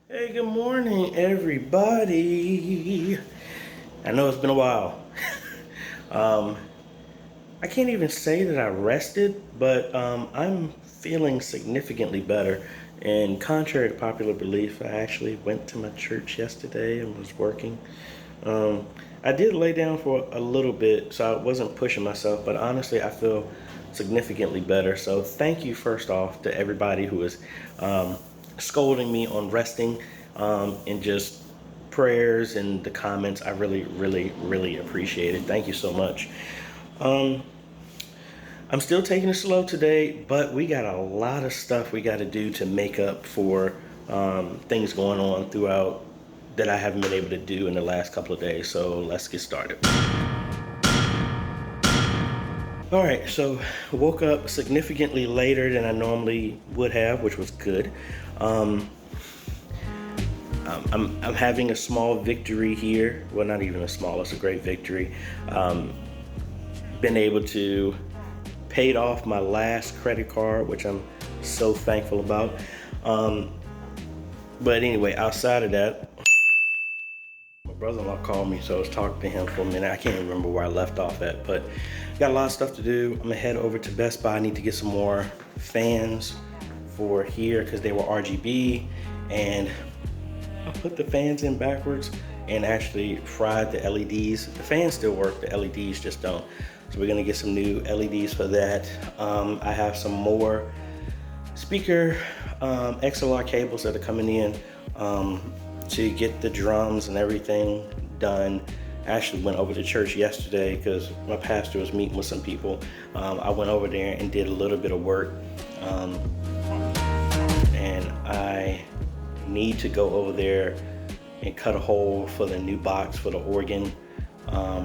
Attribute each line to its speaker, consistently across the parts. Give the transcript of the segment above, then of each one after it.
Speaker 1: Hey, good morning, everybody. I know it's been a while. um, I can't even say that I rested, but I'm feeling significantly better. And contrary to popular belief, I actually went to my church yesterday and was working. Um, I did lay down for a little bit, so I wasn't pushing myself, but honestly, I feel significantly better. So thank you first off to everybody who is scolding me on resting and just prayers and the comments. I really, really, really appreciate it. Thank you so much. Um, I'm still taking it slow today, but we got a lot of stuff we got to do to make up for things going on throughout that I haven't been able to do in the last couple of days. So let's get started. All right, so I woke up significantly later than I normally would have, which was good. Um, I'm having a small victory here. Well, not even a small, it's a great victory. Been able to paid off my last credit card, which I'm so thankful about. But anyway, outside of that, my brother-in-law called me, so I was talking to him for a minute. I can't even remember where I left off at, but got a lot of stuff to do. I'm gonna head over to Best Buy. I need to get some more fans for here because they were RGB, and I put the fans in backwards and actually fried the LEDs. The fans still work, the LEDs just don't. So we're gonna get some new LEDs for that. I have some more speaker XLR cables that are coming in to get the drums and everything done. I actually went over to church yesterday because my pastor was meeting with some people. I went over there and did a little bit of work. And I need to go over there and cut a hole for the new box for the organ. I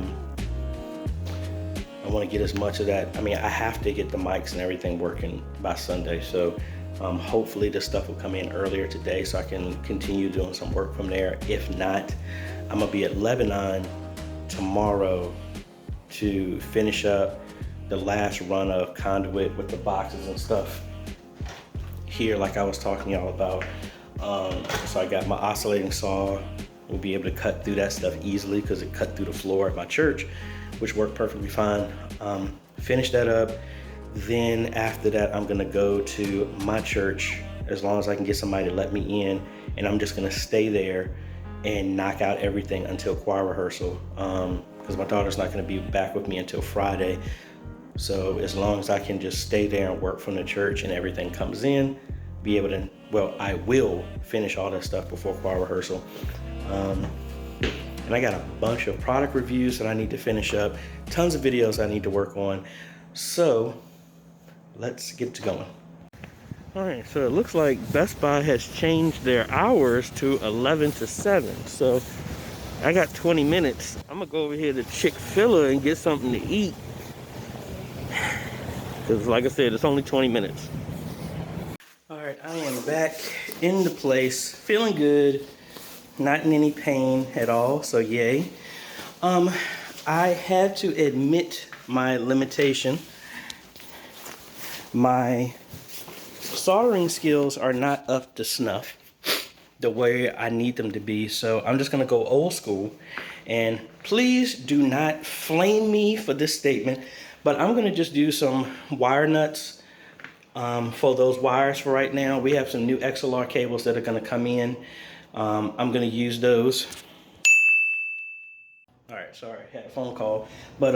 Speaker 1: want to get as much of that. I mean, I have to get the mics and everything working by Sunday. So hopefully this stuff will come in earlier today so I can continue doing some work from there. If not, I'm gonna be at Lebanon tomorrow to finish up the last run of conduit with the boxes and stuff here, like I was talking to y'all about. So I got my oscillating saw. We'll be able to cut through that stuff easily because it cut through the floor at my church, which worked perfectly fine. Finish that up. Then after that, I'm gonna go to my church as long as I can get somebody to let me in, and I'm just gonna stay there and knock out everything until choir rehearsal, because my daughter's not gonna be back with me until Friday. So as long as I can just stay there and work from the church and everything comes in, be able to, well, I will finish all that stuff before choir rehearsal. And I got a bunch of product reviews that I need to finish up, tons of videos I need to work on. So let's get to going. All right, so it looks like Best Buy has changed their hours to 11 to 7. So I got 20 minutes. I'm gonna go over here to Chick-fil-A and get something to eat. Because like I said, it's only 20 minutes. All right, I am back in the place, feeling good, not in any pain at all, so yay. I had to admit my limitation. My soldering skills are not up to snuff the way I need them to be, so I'm just gonna go old school. And please do not flame me for this statement, but I'm gonna just do some wire nuts for those wires for right now. We have some new XLR cables that are gonna come in. I'm gonna use those. All right, sorry, I had a phone call. But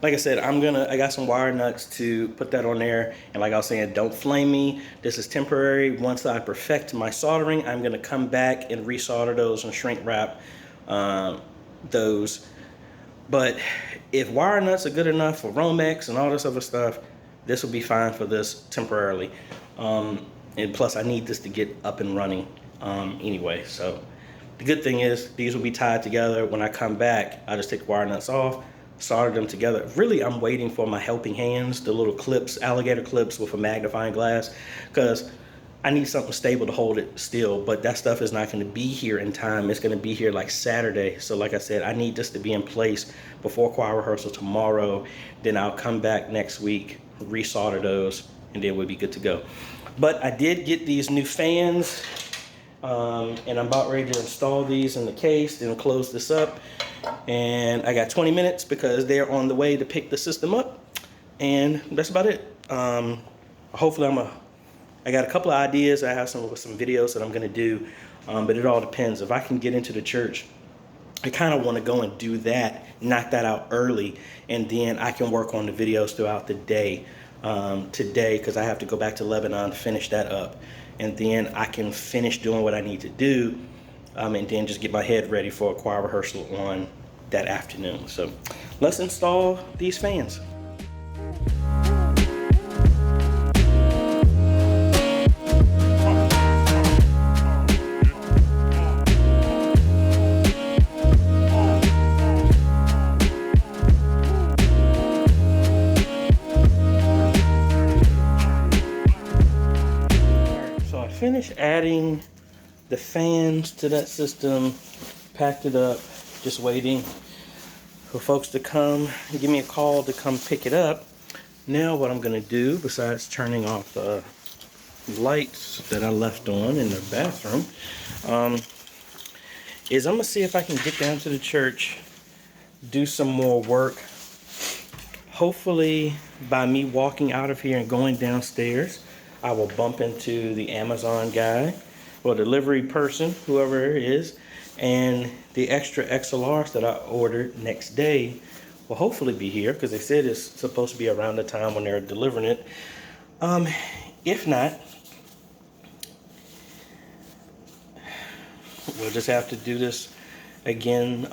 Speaker 1: like I said, I got some wire nuts to put that on there. And like I was saying, don't flame me. This is temporary. Once I perfect my soldering, I'm gonna come back and resolder those and shrink wrap those. But if wire nuts are good enough for Romex and all this other stuff, this will be fine for this temporarily. And plus I need this to get up and running anyway. So the good thing is these will be tied together. When I come back, I just take the wire nuts off, solder them together. Really, I'm waiting for my helping hands, the little clips, alligator clips with a magnifying glass, because I need something stable to hold it still, but that stuff is not gonna be here in time. It's gonna be here like Saturday. So like I said, I need this to be in place before choir rehearsal tomorrow. Then I'll come back next week, resolder those, and then we'll be good to go. But I did get these new fans And I'm about ready to install these in the case, then close this up. And I got 20 minutes because they're on the way to pick the system up. And that's about it. Hopefully I got a couple of ideas. I have some videos that I'm gonna do, but it all depends. If I can get into the church, I kind of want to go and do that, knock that out early, and then I can work on the videos throughout the day today, because I have to go back to Lebanon, finish that up, and then I can finish doing what I need to do, and then just get my head ready for a choir rehearsal on that afternoon. So let's install these fans. Finished adding the fans to that system, packed it up, just waiting for folks to come and give me a call to come pick it up. Now what I'm gonna do, besides turning off the lights that I left on in the bathroom, is I'm gonna see if I can get down to the church, do some more work. Hopefully by me walking out of here and going downstairs, I will bump into the Amazon guy or delivery person, whoever it is, and the extra XLRs that I ordered next day will hopefully be here, because they said it's supposed to be around the time when they're delivering it. If not, we'll just have to do this again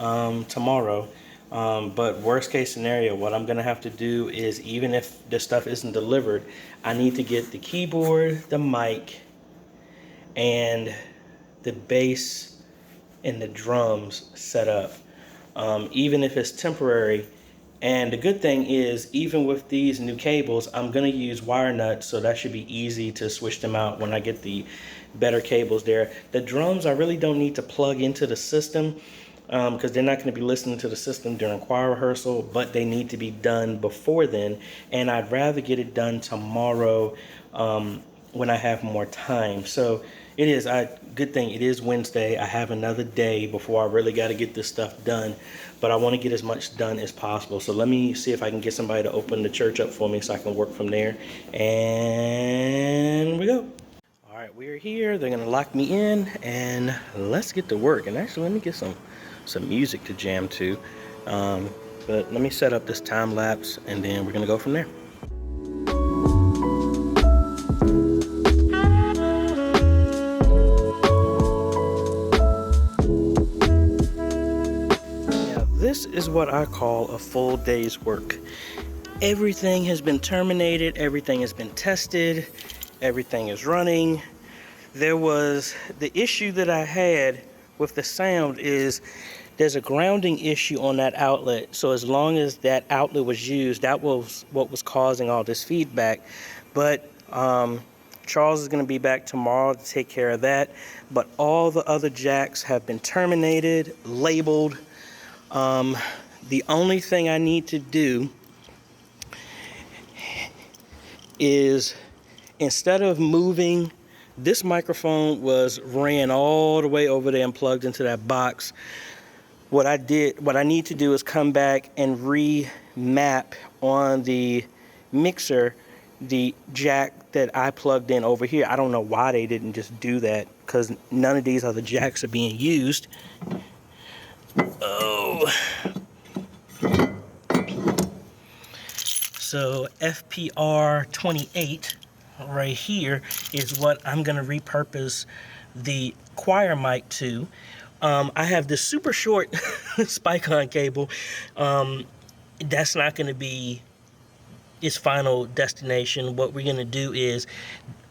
Speaker 1: tomorrow. But worst case scenario, what I'm gonna have to do is, even if this stuff isn't delivered, I need to get the keyboard, the mic, and the bass and the drums set up, even if it's temporary. And the good thing is, even with these new cables, I'm gonna use wire nuts, so that should be easy to switch them out when I get the better cables there. The drums, I really don't need to plug into the system, because they're not going to be listening to the system during choir rehearsal, but they need to be done before then, and I'd rather get it done tomorrow when I have more time. So it is good thing it is Wednesday. I have another day before I really got to get this stuff done, but I want to get as much done as possible. So let me see if I can get somebody to open the church up for me so I can work from there, and we go. All right, we're here. They're going to lock me in, and let's get to work. And actually, let me get some music to jam to, but let me set up this time lapse, and then we're gonna go from there. Now this is what I call a full day's work. Everything has been terminated, everything has been tested, everything is running. There was the issue that I had with the sound is there's a grounding issue on that outlet. So as long as that outlet was used, that was what was causing all this feedback. But Charles is going to be back tomorrow to take care of that. But all the other jacks have been terminated, labeled. The only thing I need to do is, instead of moving, this microphone ran all the way over there and plugged into that box. What I need to do is come back and remap on the mixer the jack that I plugged in over here. I don't know why they didn't just do that, because none of these other jacks are being used. Oh. So FPR 28 right here is what I'm going to repurpose the choir mic to. I have this super short Spike-on cable. That's not going to be its final destination. What we're going to do is,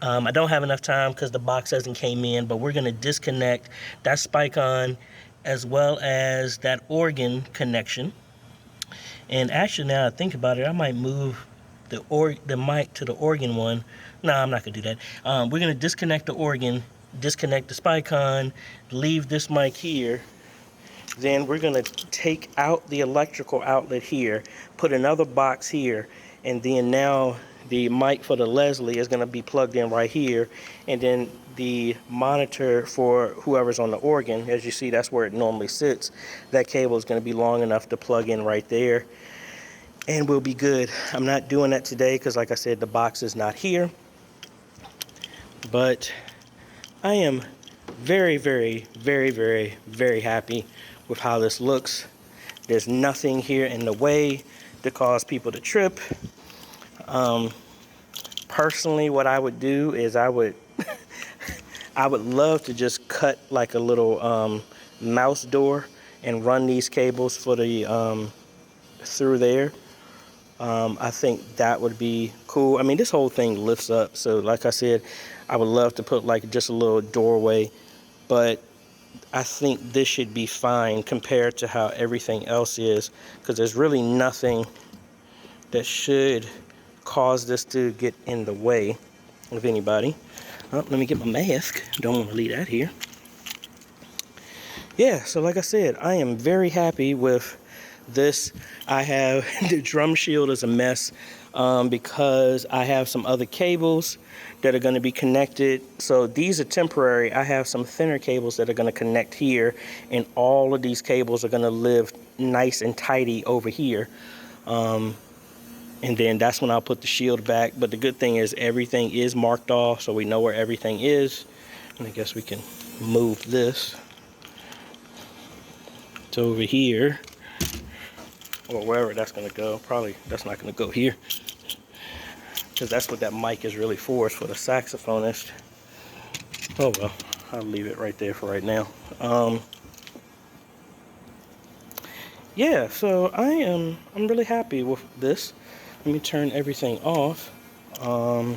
Speaker 1: I don't have enough time because the box hasn't came in, but we're going to disconnect that Spike-on as well as that organ connection. And actually, now I think about it, I might move the mic to the organ one. No, I'm not going to do that. We're going to disconnect the organ, disconnect the Spike-on, leave this mic here. Then we're going to take out the electrical outlet here, put another box here, and then now the mic for the Leslie is going to be plugged in right here, and then the monitor for whoever's on the organ, as you see, that's where it normally sits. That cable is going to be long enough to plug in right there, and we'll be good. I'm not doing that today because, like I said, the box is not here, but I am very, very, very, very, very happy with how this looks. There's nothing here in the way to cause people to trip. Personally, what I would do is I would love to just cut like a little mouse door and run these cables for the through there. I think that would be cool. I mean, this whole thing lifts up, so like I said, I would love to put like just a little doorway, but I think this should be fine compared to how everything else is, because there's really nothing that should cause this to get in the way of anybody. Oh, let me get my mask. Don't want to leave that here. Yeah, so like I said, I am very happy with this. I have the drum shield is a mess because I have some other cables that are going to be connected. So these are temporary. I have some thinner cables that are going to connect here, and all of these cables are going to live nice and tidy over here. And then that's when I'll put the shield back. But the good thing is everything is marked off, so we know where everything is. And I guess we can move this to over here, or wherever that's going to go. Probably that's not going to go here, because that's what that mic is really for. It's for the saxophonist. Oh well, I'll leave it right there for right now. Yeah, so I'm really happy with this. Let me turn everything off. I'm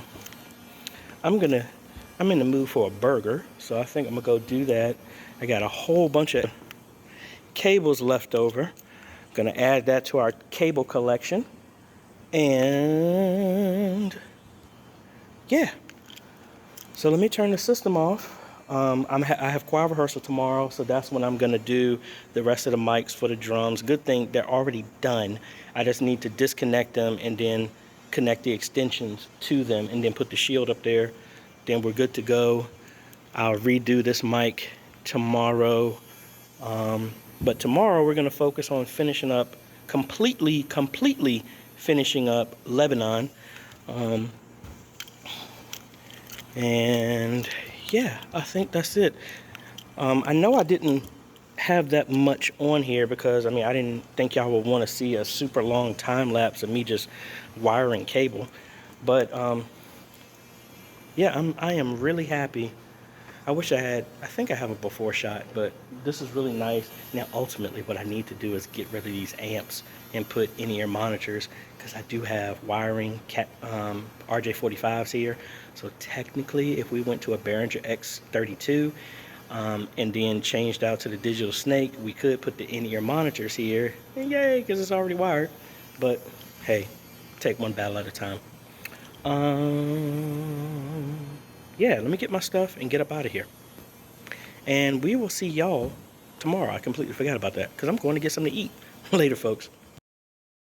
Speaker 1: in the mood for a burger, so I think I'm gonna go do that. I got a whole bunch of cables left over. Gonna add that to our cable collection. And yeah, so let me turn the system off. I have choir rehearsal tomorrow, so that's when I'm gonna do the rest of the mics for the drums. Good thing they're already done. I just need to disconnect them and then connect the extensions to them and then put the shield up there. Then we're good to go. I'll redo this mic tomorrow. But tomorrow we're gonna focus on finishing up, completely finishing up Lebanon. And yeah, I think that's it. I know I didn't have that much on here because, I mean, I didn't think y'all would want to see a super long time lapse of me just wiring cable. But yeah, I am really happy. I wish I think I have a before shot, but this is really nice. Now, ultimately, what I need to do is get rid of these amps and put in-ear monitors, because I do have wiring RJ45s here. So technically, if we went to a Behringer X32 and then changed out to the Digital Snake, we could put the in-ear monitors here. And yay, because it's already wired. But hey, take one battle at a time. Yeah, let me get my stuff and get up out of here. And we will see y'all tomorrow. I completely forgot about that because I'm going to get something to eat. Later, folks.